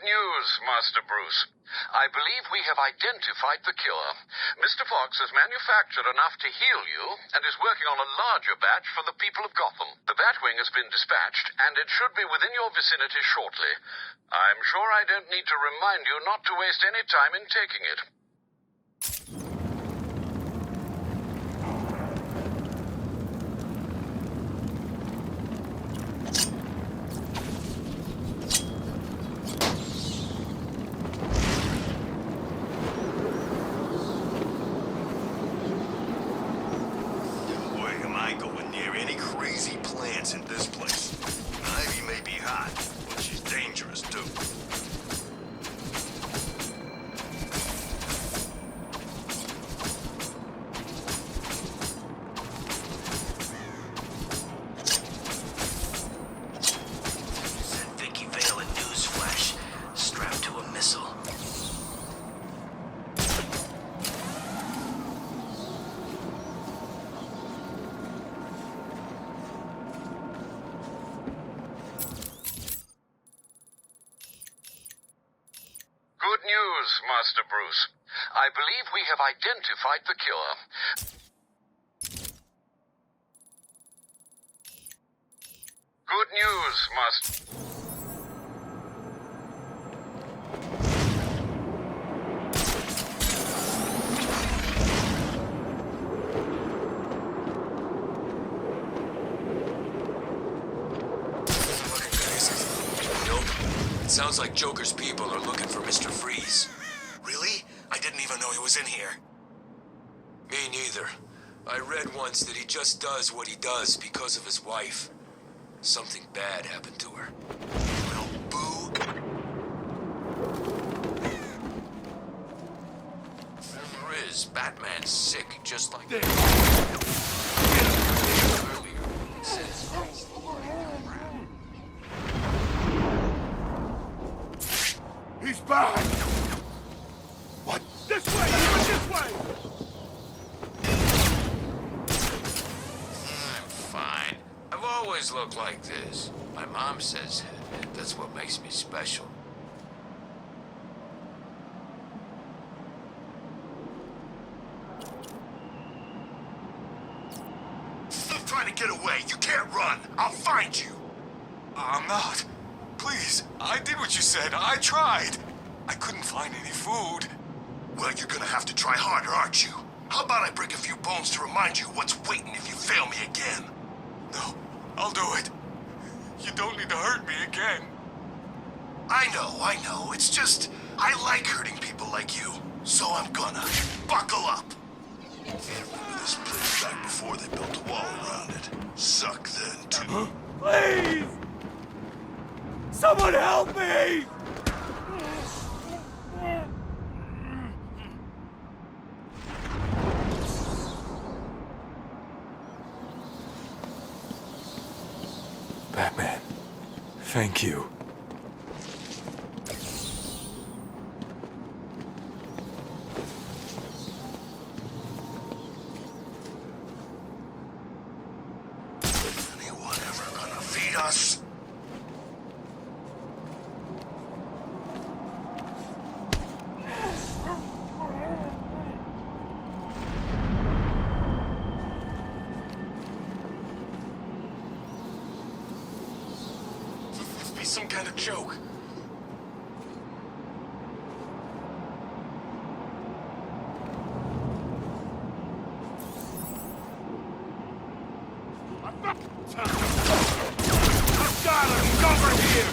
news, Master Bruce. I believe we have identified the killer. Mr. Fox has manufactured enough to heal you and is working on a larger batch for the people of Gotham. The Batwing has been dispatched, and it should be within your vicinity shortly. I'm sure I don't need to remind you not to waste any time in taking it. In this place. Ivy may be hot, but she's dangerous too. Sent Vicky Vale a news flash, strapped to a missile. Good news, Master Bruce. I believe we have identified the killer. Good news, Master... Sounds like Joker's people are looking for Mr. Freeze. Really? I didn't even know he was in here. Me neither. I read once that he just does what he does because of his wife. Something bad happened to her. Well, boo. Rumor is Batman's sick, just like that. Earlier, he says he's back! What? This way! Even this way! I'm fine. I've always looked like this. My mom says that's what makes me special. Stop trying to get away. You can't run. I'll find you. I'm not. Please, I did what you said. I tried. I couldn't find any food. Well, you're gonna have to try harder, aren't you? How about I break a few bones to remind you what's waiting if you fail me again? No, I'll do it. You don't need to hurt me again. I know. It's just, I like hurting people like you. So I'm gonna. Buckle up. Remember this place back before they built a wall around it. Suck then, too. Please! Someone help me! Batman, thank you. Anyone ever gonna feed us? Some kind of joke. I've got him! He's over here!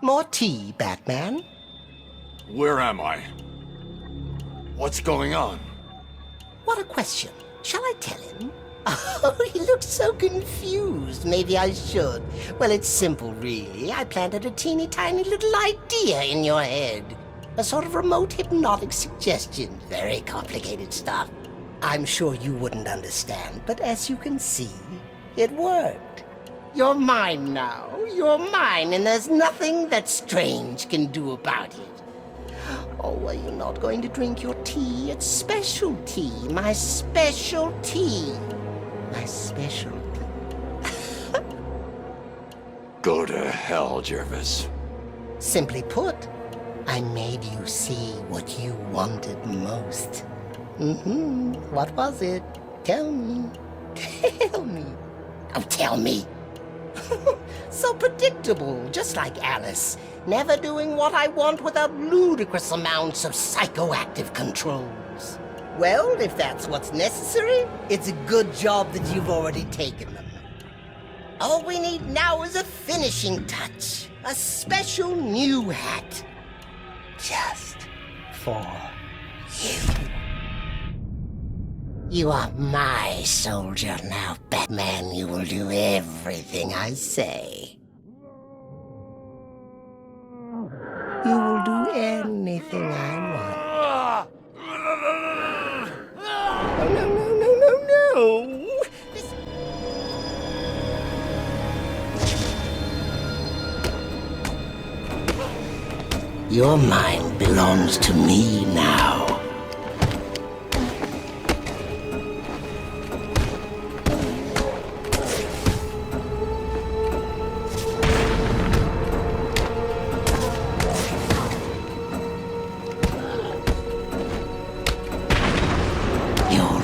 More tea, Batman? Where am I? What's going on? What a question. Shall I tell him? Oh, he looks so confused. Maybe I should. Well, it's simple, really. I planted a teeny tiny little idea in your head. A sort of remote hypnotic suggestion. Very complicated stuff. I'm sure you wouldn't understand, but as you can see, it worked. You're mine now. You're mine, and there's nothing that Strange can do about it. Oh, are you not going to drink your tea? It's special tea. My special tea. My special tea. Go to hell, Jervis. Simply put, I made you see what you wanted most. What was it? Tell me. Tell me. Oh, tell me. So predictable, just like Alice. Never doing what I want without ludicrous amounts of psychoactive controls. Well, if that's what's necessary, it's a good job that you've already taken them. All we need now is a finishing touch. A special new hat. Just for you. You are my soldier now, Batman. You will do everything I say. You will do anything I want. Oh, no. Your mind belongs to me now.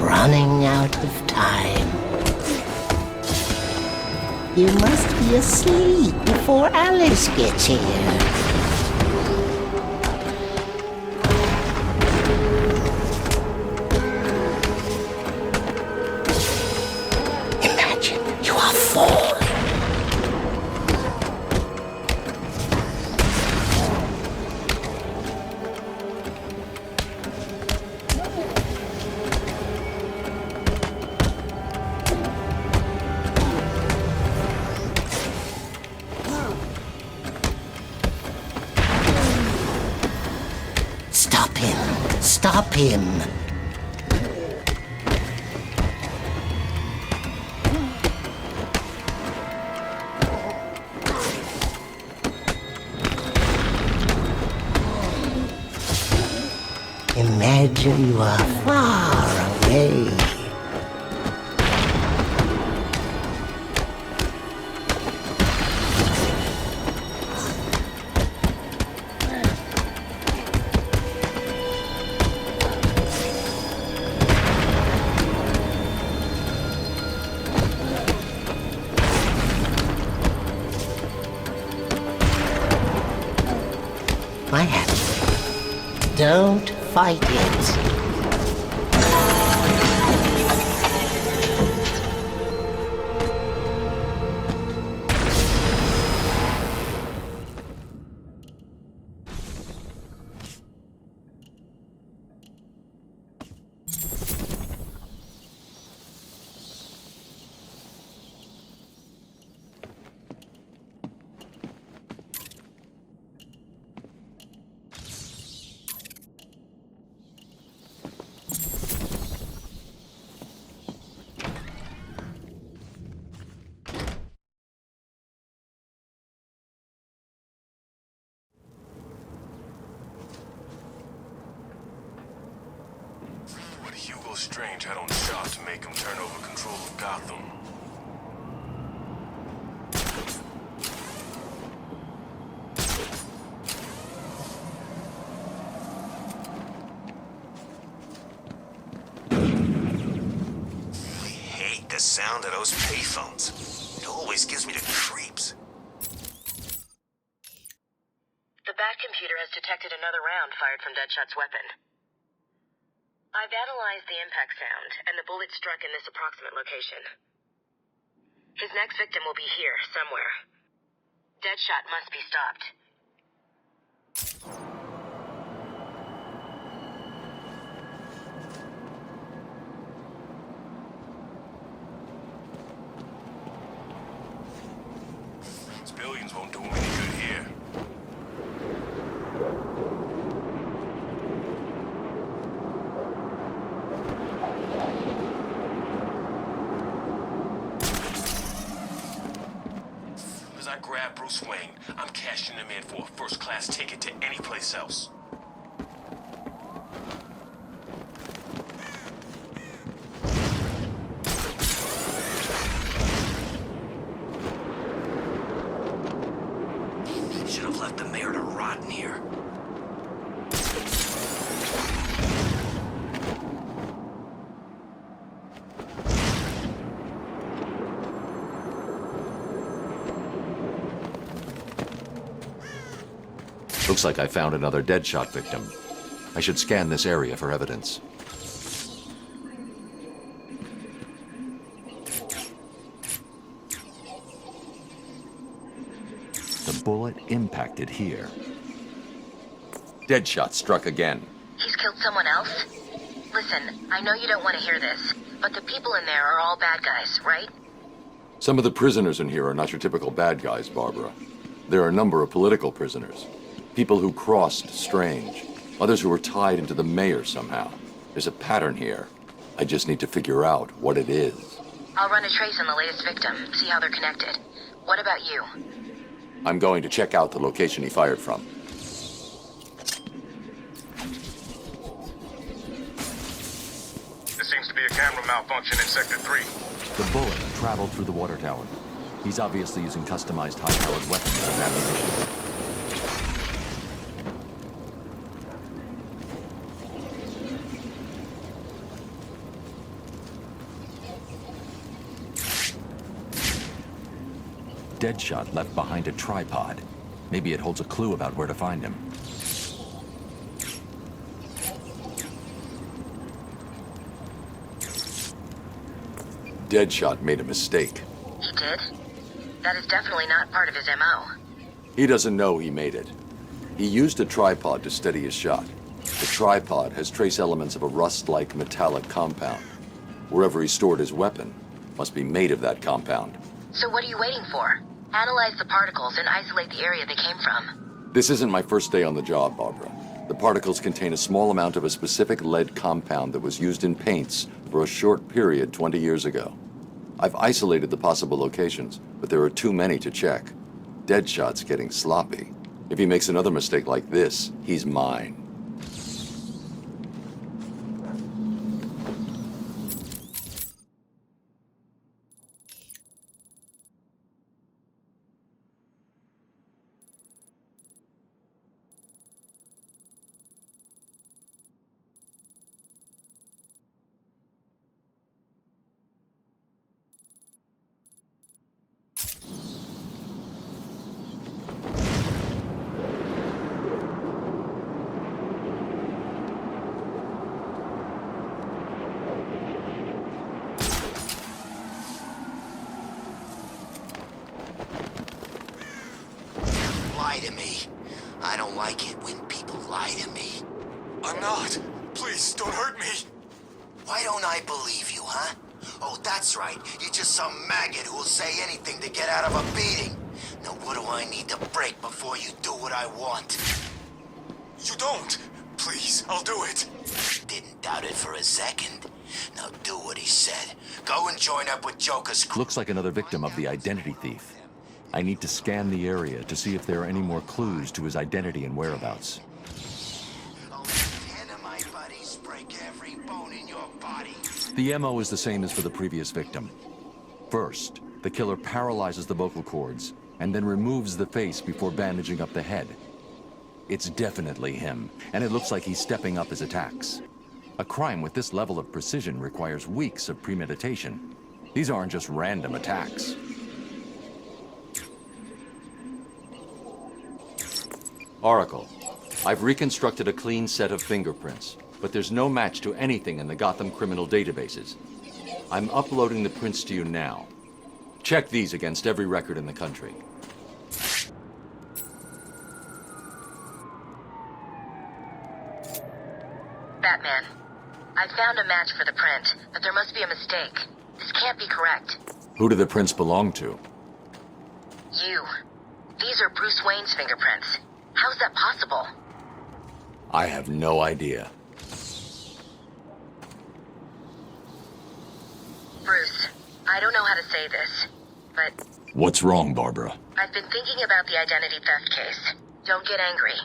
Running out of time. You must be asleep before Alice gets here. Imagine you are falling. Stop him. Imagine you are far away. My hat. Don't fight it. Hugo Strange had on shot to make him turn over control of Gotham. I hate the sound of those payphones. It always gives me the creeps. The Bat computer has detected another round fired from Deadshot's weapon. I've analyzed the impact sound, and the bullet struck in this approximate location. His next victim will be here, somewhere. Deadshot must be stopped. Civilians won't do him any good here. As I grab Bruce Wayne, I'm cashing him in for a first-class ticket to any place else. Should have left the mayor to rot in here. Looks like I found another Deadshot victim. I should scan this area for evidence. The bullet impacted here. Deadshot struck again. He's killed someone else? Listen, I know you don't want to hear this, but the people in there are all bad guys, right? Some of the prisoners in here are not your typical bad guys, Barbara. There are a number of political prisoners. People who crossed strange. Others who were tied into the mayor somehow. There's a pattern here. I just need to figure out what it is. I'll run a trace on the latest victim, see how they're connected. What about you? I'm going to check out the location he fired from. There seems to be a camera malfunction in Sector 3. The bullet traveled through the water tower. He's obviously using customized high-powered weapons as ammunition. Deadshot left behind a tripod. Maybe it holds a clue about where to find him. Deadshot made a mistake. He did? That is definitely not part of his MO. He doesn't know he made it. He used a tripod to steady his shot. The tripod has trace elements of a rust-like metallic compound. Wherever he stored his weapon must be made of that compound. So what are you waiting for? Analyze the particles and isolate the area they came from. This isn't my first day on the job, Barbara. The particles contain a small amount of a specific lead compound that was used in paints for a short period 20 years ago. I've isolated the possible locations, but there are too many to check. Deadshot's getting sloppy. If he makes another mistake like this, he's mine. Lie to me. I don't like it when people lie to me. I'm not. Please, don't hurt me. Why don't I believe you, huh? Oh, that's right. You're just some maggot who'll say anything to get out of a beating. Now what do I need to break before you do what I want? You don't. Please, I'll do it. Didn't doubt it for a second. Now do what he said. Go and join up with Joker's crew. Looks like another victim of the identity thief. I need to scan the area to see if there are any more clues to his identity and whereabouts. I'll let 10 of my buddies break every bone in your body. The MO is the same as for the previous victim. First, the killer paralyzes the vocal cords and then removes the face before bandaging up the head. It's definitely him, and it looks like he's stepping up his attacks. A crime with this level of precision requires weeks of premeditation. These aren't just random attacks. Oracle, I've reconstructed a clean set of fingerprints, but there's no match to anything in the Gotham criminal databases. I'm uploading the prints to you now. Check these against every record in the country. I found a match for the print, but there must be a mistake. This can't be correct. Who do the prints belong to? You. These are Bruce Wayne's fingerprints. How's that possible? I have no idea. Bruce, I don't know how to say this, but What's wrong, Barbara? I've been thinking about the identity theft case. Don't get angry.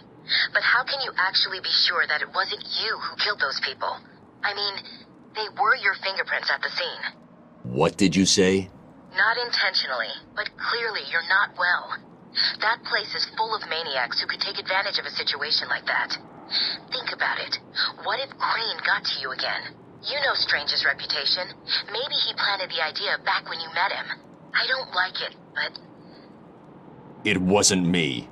But how can you actually be sure that it wasn't you who killed those people? I mean, they were your fingerprints at the scene. What did you say? Not intentionally, but clearly you're not well. That place is full of maniacs who could take advantage of a situation like that. Think about it. What if Crane got to you again? You know Strange's reputation. Maybe he planted the idea back when you met him. I don't like it, but... It wasn't me.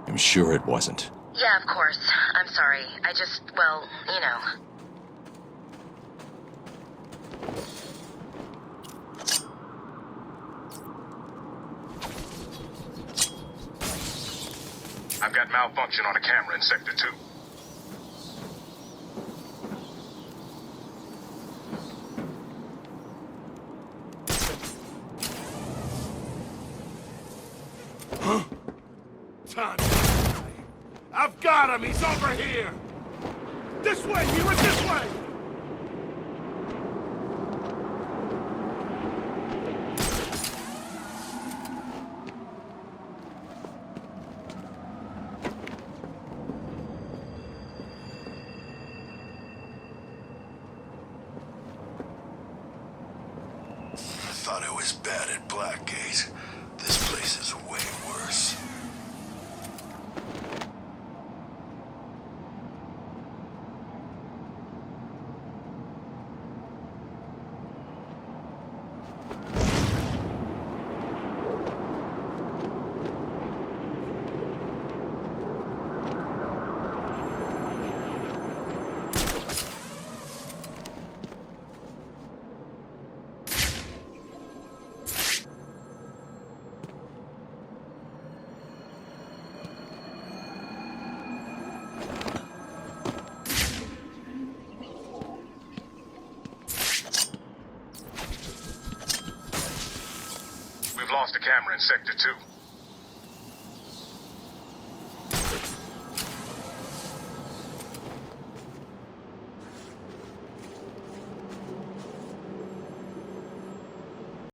I'm sure it wasn't. Yeah, of course. I'm sorry. I just, well, you know. I've got malfunction on a camera in Sector 2. I've got him! He's over here! This way! He went this way! I thought it was bad at Blackgate. This place is way worse. We've lost a camera in Sector 2.